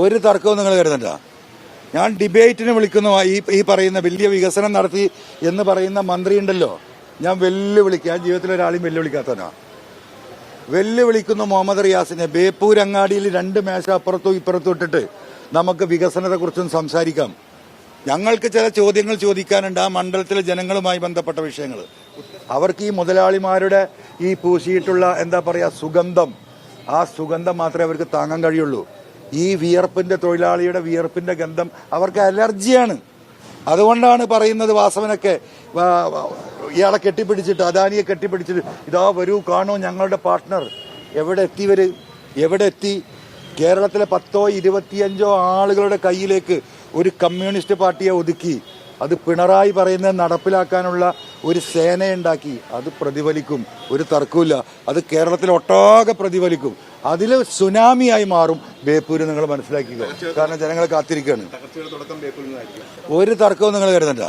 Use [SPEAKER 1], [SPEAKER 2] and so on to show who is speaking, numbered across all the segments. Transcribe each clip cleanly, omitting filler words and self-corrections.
[SPEAKER 1] ഒരു തർക്കവും നിങ്ങൾ കരുതണ്ട. ഞാൻ ഡിബേറ്റിന് വിളിക്കുന്നു. ഈ പറയുന്ന വലിയ വികസനം നടത്തി എന്ന് പറയുന്ന മന്ത്രി ഉണ്ടല്ലോ, ഞാൻ വെല്ലുവിളിക്കുക. ഞാൻ ജീവിതത്തിൽ ഒരാളെയും വെല്ലുവിളിക്കാത്തവനാ. വെല്ലുവിളിക്കുന്നു മുഹമ്മദ് റിയാസിനെ. ബേപ്പൂർ അങ്ങാടിയിൽ 2 മേശ അപ്പുറത്തും ഇപ്പുറത്തും ഇട്ടിട്ട് നമുക്ക് വികസനത്തെക്കുറിച്ചും സംസാരിക്കാം. ഞങ്ങൾക്ക് ചില ചോദ്യങ്ങൾ ചോദിക്കാനുണ്ട് ആ മണ്ഡലത്തിലെ ജനങ്ങളുമായി ബന്ധപ്പെട്ട വിഷയങ്ങൾ. അവർക്ക് ഈ മുതലാളിമാരുടെ ഈ പൂശിയിട്ടുള്ള എന്താ പറയാ സുഗന്ധം, ആ സുഗന്ധം മാത്രമേ അവർക്ക് താങ്ങാൻ കഴിയുള്ളൂ. ഈ വിയർപ്പിന്റെ തൊഴിലാളിയുടെ വിയർപ്പിന്റെ ഗന്ധം അവർക്ക് അലർജിയാണ്. അതുകൊണ്ടാണ് പറയുന്നത് വാസവനൊക്കെ ഇയാളെ കെട്ടിപ്പിടിച്ചിട്ട്, അദാനിയെ കെട്ടിപ്പിടിച്ചിട്ട്, ഇതാ വരൂ കാണൂ ഞങ്ങളുടെ പാർട്ട്ണർ. എവിടെ എത്തി? കേരളത്തിലെ 10ഓ 25ഓ ആളുകളുടെ കയ്യിലേക്ക് ഒരു കമ്മ്യൂണിസ്റ്റ് പാർട്ടിയെ ഒതുക്കി. അത് പിണറായി പറയുന്നത് നടപ്പിലാക്കാനുള്ള ഒരു സേനയുണ്ടാക്കി. അത് പ്രതിഫലിക്കും, ഒരു തർക്കമില്ല. അത് കേരളത്തിൽ ഒട്ടാകെ പ്രതിഫലിക്കും. അതിൽ സുനാമിയായി മാറും ബേപ്പൂര്. നിങ്ങൾ മനസ്സിലാക്കുക, കാരണം ജനങ്ങൾ കാത്തിരിക്കുകയാണ്. ഒരു തർക്കവും നിങ്ങൾ കരുതണ്ട.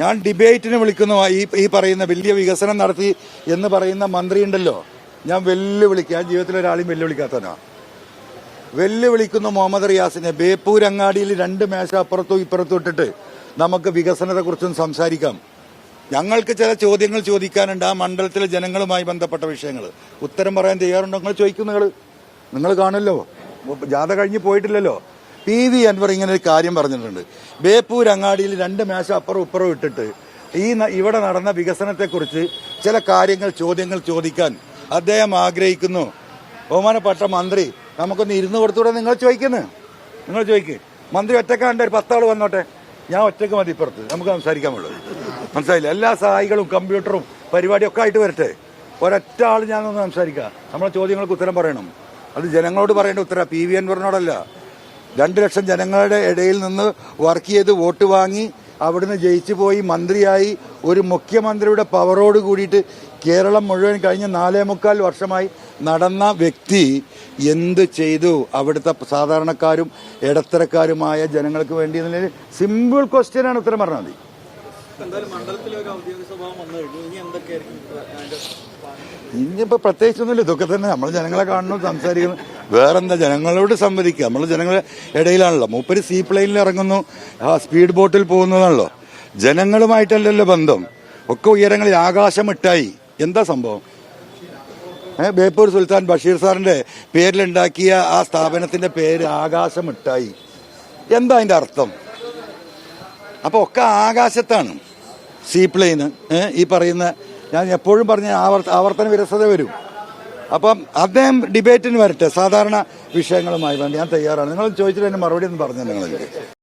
[SPEAKER 1] ഞാൻ ഡിബേറ്റിന് വിളിക്കുന്നു. ഈ പറയുന്ന വലിയ വികസനം നടത്തി എന്ന് പറയുന്ന മന്ത്രി ഉണ്ടല്ലോ, ഞാൻ വെല്ലുവിളിക്കുക. ഞാൻ ജീവിതത്തിൽ ഒരാളെയും വെല്ലുവിളിക്കാത്തവനാ. വെല്ലുവിളിക്കുന്നു മുഹമ്മദ് റിയാസിനെ. ബേപ്പൂർ അങ്ങാടിയിൽ 2 മേശ അപ്പുറത്തും ഇപ്പുറത്തും ഇട്ടിട്ട് നമുക്ക് വികസനത്തെക്കുറിച്ചും സംസാരിക്കാം. ഞങ്ങൾക്ക് ചില ചോദ്യങ്ങൾ ചോദിക്കാനുണ്ട് ആ മണ്ഡലത്തിലെ ജനങ്ങളുമായി ബന്ധപ്പെട്ട വിഷയങ്ങൾ. ഉത്തരം പറയാൻ തയ്യാറുണ്ടോ? നിങ്ങൾ ചോദിക്കും. നിങ്ങൾ കാണുമല്ലോ, ജാഥ കഴിഞ്ഞ് പോയിട്ടില്ലല്ലോ. PV അൻവർ ഇങ്ങനെ ഒരു കാര്യം പറഞ്ഞിട്ടുണ്ട്. ബേപ്പൂർ അങ്ങാടിയിൽ 2 മേശ അപ്പുറം ഇപ്പുറം ഇട്ടിട്ട് ഇവിടെ നടന്ന വികസനത്തെക്കുറിച്ച് ചില ചോദ്യങ്ങൾ ചോദിക്കാൻ അദ്ദേഹം ആഗ്രഹിക്കുന്നു. ബഹുമാനപ്പെട്ട മന്ത്രി, നമുക്കൊന്ന് ഇരുന്ന് കൊടുത്തൂടെ? നിങ്ങൾ ചോദിക്ക്. മന്ത്രി ഒറ്റക്കാണ്ട് ഒരു 10 ആൾ വന്നോട്ടെ, ഞാൻ ഒറ്റക്ക് മതി ഇപ്പുറത്ത്, നമുക്ക് സംസാരിക്കാൻ പറ്റുള്ളൂ. മനസ്സിലായില്ല? എല്ലാ സഹായികളും കമ്പ്യൂട്ടറും പരിപാടിയൊക്കെ ആയിട്ട് വരട്ടെ. ഒരൊറ്റ ആൾ ഞാനൊന്ന് സംസാരിക്കാം. നമ്മളെ ചോദ്യങ്ങൾക്ക് ഉത്തരം പറയണം. അത് ജനങ്ങളോട് പറയേണ്ട ഉത്തരം, PV അൻവറിനോടല്ല. 2 ലക്ഷം ജനങ്ങളുടെ ഇടയിൽ നിന്ന് വർക്ക് ചെയ്ത് വോട്ട് വാങ്ങി അവിടുന്ന് ജയിച്ചു പോയി മന്ത്രിയായി ഒരു മുഖ്യമന്ത്രിയുടെ പവറോട് കൂടിയിട്ട് കേരളം മുഴുവൻ കഴിഞ്ഞ 4.25 വർഷമായി നടന്ന വ്യക്തി എന്ത് ചെയ്തു അവിടുത്തെ സാധാരണക്കാരും ഇടത്തരക്കാരുമായ ജനങ്ങൾക്ക് വേണ്ടി? സിമ്പിൾ ക്വസ്റ്റ്യനാണ്, ഉത്തരം പറഞ്ഞാൽ മതി. ഇനിയിപ്പോ പ്രത്യേകിച്ചൊന്നുമില്ല. ഇതൊക്കെ തന്നെ നമ്മൾ ജനങ്ങളെ കാണുന്നു, സംസാരിക്കുന്നു. വേറെന്താ? ജനങ്ങളോട് സംവദിക്കുക. നമ്മൾ ജനങ്ങളുടെ ഇടയിലാണല്ലോ. മൂപ്പര് സീ പ്ലെയിനിൽ ഇറങ്ങുന്നു, സ്പീഡ് ബോട്ടിൽ പോകുന്നതാണല്ലോ. ജനങ്ങളുമായിട്ടല്ലല്ലോ ബന്ധം. ഒക്കെ ഉയരങ്ങളിൽ ആകാശമിട്ടായി. എന്താ സംഭവം? ബേപ്പൂർ സുൽത്താൻ ബഷീർ സാറിന്റെ പേരിലുണ്ടാക്കിയ ആ സ്ഥാപനത്തിന്റെ പേര് ആകാശമിട്ടായി. എന്താ അതിന്റെ അർത്ഥം? അപ്പൊ ഒക്കെ ആകാശത്താണ്. സീ പ്ലെയിന് ഈ പറയുന്ന, ഞാൻ എപ്പോഴും പറഞ്ഞ ആവർത്തന വിരസത വരും. അപ്പം അദ്ദേഹം ഡിബേറ്റിന് വരട്ടെ. സാധാരണ വിഷയങ്ങളുമായി വേണ്ടി ഞാൻ തയ്യാറാണ്. നിങ്ങൾ ചോദിച്ചിട്ട് എന്നെ മറുപടി ഒന്ന് പറഞ്ഞു. നിങ്ങൾ